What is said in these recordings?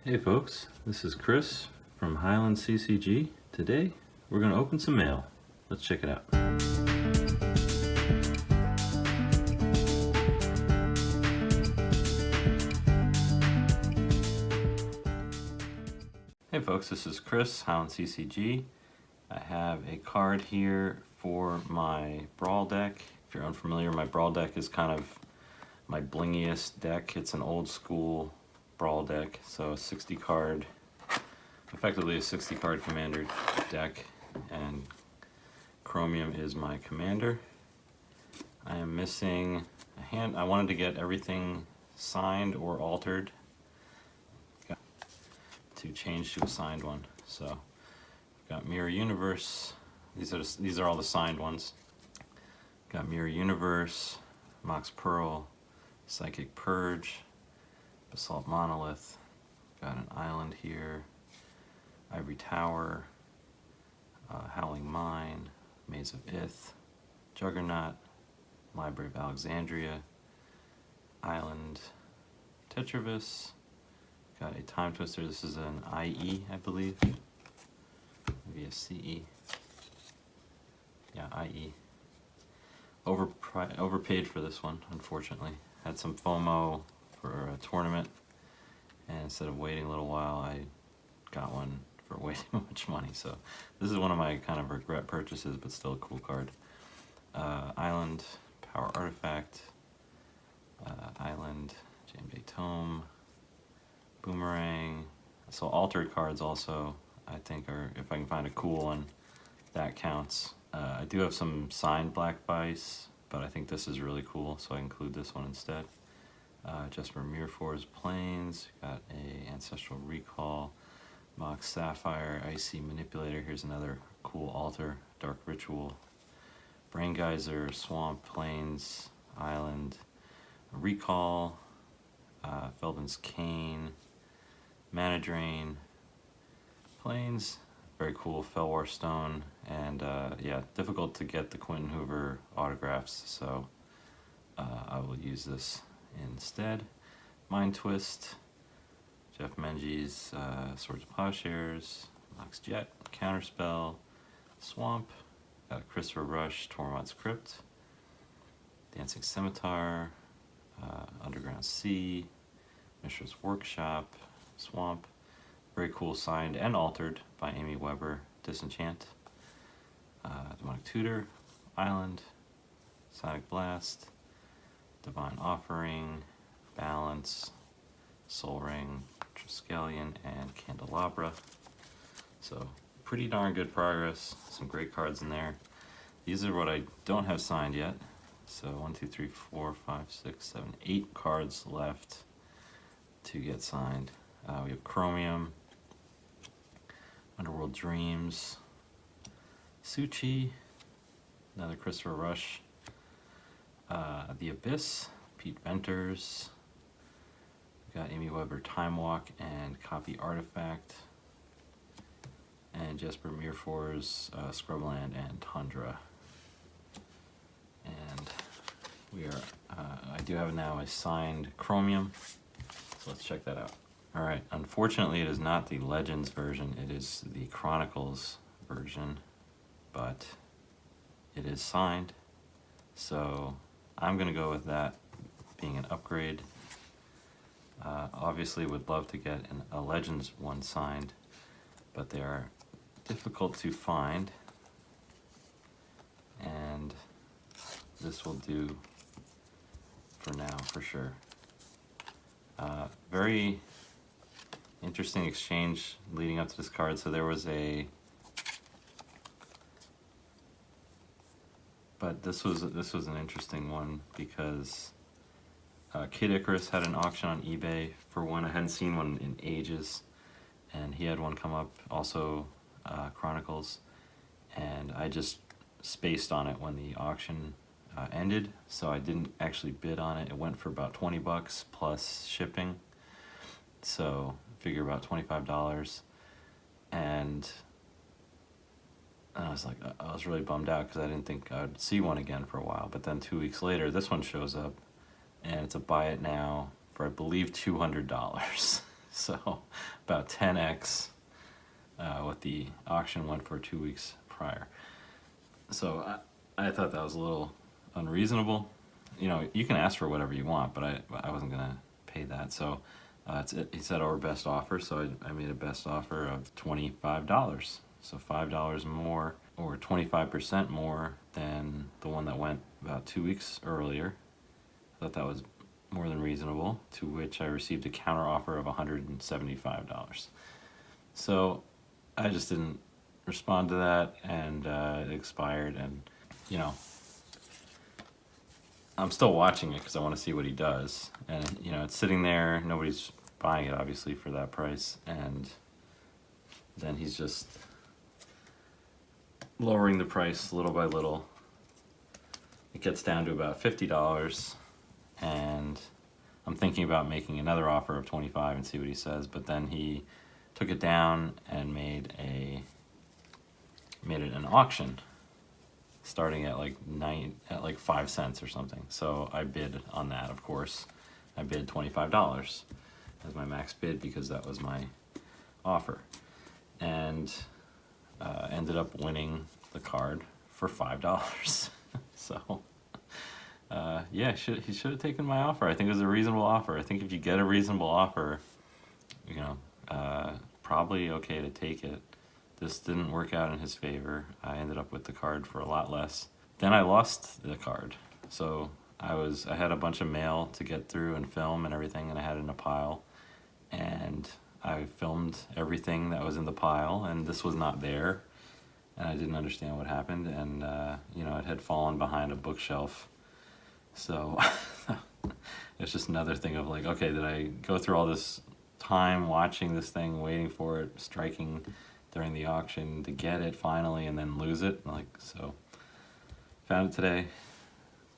Hey folks, this is Chris from Highland CCG. Today we're going to open some mail. Let's check it out. Hey folks, this is Chris, Highland CCG. I have a card here for my Brawl deck. If you're unfamiliar, my Brawl deck is kind of my blingiest deck. It's an old school Brawl deck, so a 60 card, effectively a 60 card commander deck, and Chromium is my commander. I am missing a hand. I wanted to get everything signed or altered to change to a signed one. So we've got Mirror Universe. These are all the signed ones. Got Mirror Universe, Mox Pearl, Psychic Purge, Basalt Monolith. Got an island here, Ivory Tower, Howling Mine, Maze of Ith, Juggernaut, Library of Alexandria, Island, Tetravis. Got a Time Twister. This is an IE, I believe. Maybe a CE. Yeah, IE. Overpaid for this one, unfortunately. Had some FOMO for a tournament, and instead of waiting a little while, I got one for way too much money. So this is one of my kind of regret purchases, but still a cool card. Island, Power Artifact, Island, Jambay Tome, Boomerang. So altered cards also, I think, are, if I can find a cool one, that counts. I do have some signed Black Vice, but I think this is really cool, so I include this one instead. Jesper Mirfor's Plains, got a Ancestral Recall, Mox Sapphire, Icy Manipulator. Here's another cool altar, Dark Ritual, Brain Geyser, Swamp, Plains, Island, Recall, Feldman's Cane, Mana Drain, Plains, very cool Felwar Stone, and yeah, difficult to get the Quentin Hoover autographs, so I will use this instead. Mind Twist, Jeff Menges, Swords of Plowshares, Mox Jet, Counterspell, Swamp, got Christopher Rush, Tormod's Crypt, Dancing Scimitar, Underground Sea, Mishra's Workshop, Swamp, very cool signed and altered by Amy Weber, Disenchant, Demonic Tutor, Island, Sonic Blast, Divine Offering, Balance, Soul Ring, Triskelion, and Candelabra. So pretty darn good progress, some great cards in there. These are what I don't have signed yet. So 1, 2, 3, 4, 5, 6, 7, 8 cards left to get signed. We have Chromium, Underworld Dreams, Suchi, another Christopher Rush, The Abyss, Pete Venters, we've got Amy Weber Time Walk and Copy Artifact, and Jesper Mirfor's Scrubland and Tundra. And we are, I do have now a signed Chromium, so let's check that out. All right, unfortunately it is not the Legends version, it is the Chronicles version, but it is signed, so I'm gonna go with that being an upgrade. Obviously would love to get a Legends one signed, but they are difficult to find, and this will do for now, for sure. Very interesting exchange leading up to this card. So there was but this was an interesting one because Kid Icarus had an auction on eBay for one. I hadn't seen one in ages, and he had one come up, also Chronicles, and I just spaced on it when the auction ended, so I didn't actually bid on it. It went for about 20 bucks plus shipping, so figure about $25, and I was like, I was really bummed out because I didn't think I'd see one again for a while. But then 2 weeks later, this one shows up, and it's a buy it now for, I believe, $200. So about 10x what the auction went for 2 weeks prior. So I thought that was a little unreasonable. You know, you can ask for whatever you want, but I wasn't gonna pay that. So he said our best offer, so I made a best offer of $25. So $5 more, or 25% more than the one that went about 2 weeks earlier. I thought that was more than reasonable, to which I received a counter offer of $175. So I just didn't respond to that, and it expired, and you know, I'm still watching it because I want to see what he does. And you know, it's sitting there, nobody's buying it obviously for that price, and then he's just lowering the price little by little. It gets down to about $50, and I'm thinking about making another offer of $25 and see what he says, but then he took it down and made it an auction starting at like 5 cents or something. So I bid on that, of course. I bid $25 as my max bid because that was my offer, and ended up winning the card for $5. So yeah, he should have taken my offer. I think it was a reasonable offer. I think if you get a reasonable offer, you know, probably okay to take it. This didn't work out in his favor. I ended up with the card for a lot less. Then I lost the card. So I had a bunch of mail to get through and film and everything, and I had it in a pile. And I filmed everything that was in the pile, and this was not there. And I didn't understand what happened, and you know, it had fallen behind a bookshelf. So it's just another thing of like, okay, did I go through all this time watching this thing, waiting for it, striking during the auction to get it finally, and then lose it? Like, so found it today.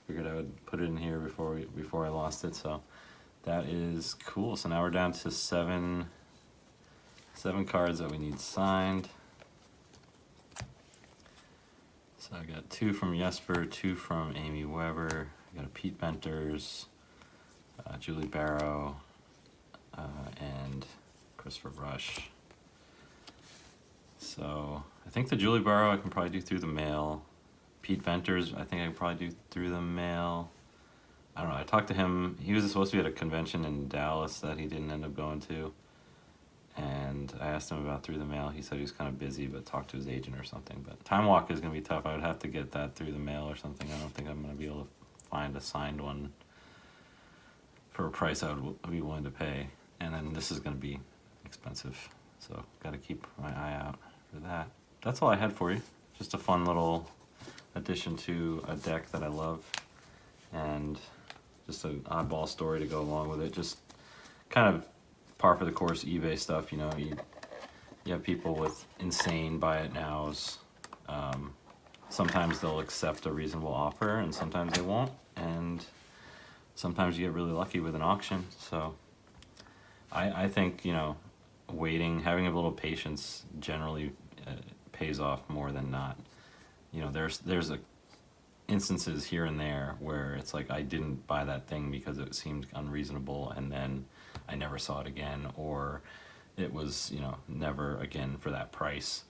Figured I would put it in here before I lost it. So that is cool. So now we're down to seven cards that we need signed. So I got 2 from Jesper, 2 from Amy Weber. I got a Pete Venters, Julie Barrow, and Christopher Rush. So I think the Julie Barrow I can probably do through the mail. Pete Venters I think I can probably do through the mail. I don't know, I talked to him. He was supposed to be at a convention in Dallas that he didn't end up going to. And I asked him about through the mail. He said he was kind of busy, but talked to his agent or something. But Time Walk is going to be tough. I would have to get that through the mail or something. I don't think I'm going to be able to find a signed one for a price I would be willing to pay. And then this is going to be expensive. So got to keep my eye out for that. That's all I had for you. Just a fun little addition to a deck that I love. And just an oddball story to go along with it. Just kind of par for the course eBay stuff, you know. You have people with insane buy it nows. Sometimes they'll accept a reasonable offer, and sometimes they won't. And sometimes you get really lucky with an auction. So I think, you know, having a little patience generally pays off more than not. You know, there's instances here and there where it's like I didn't buy that thing because it seemed unreasonable, and then I never saw it again, or it was, you know, never again for that price.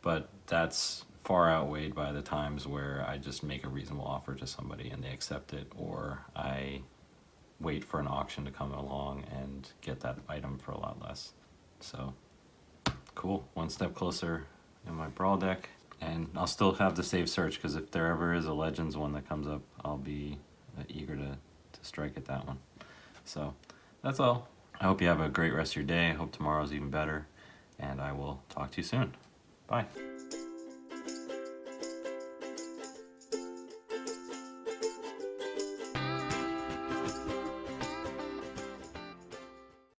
But that's far outweighed by the times where I just make a reasonable offer to somebody and they accept it, or I wait for an auction to come along and get that item for a lot less. So cool, one step closer in my Brawl deck. And I'll still have the save search, because if there ever is a Legends one that comes up, I'll be eager to strike at that one. So that's all. I hope you have a great rest of your day. I hope tomorrow's even better, and I will talk to you soon. Bye.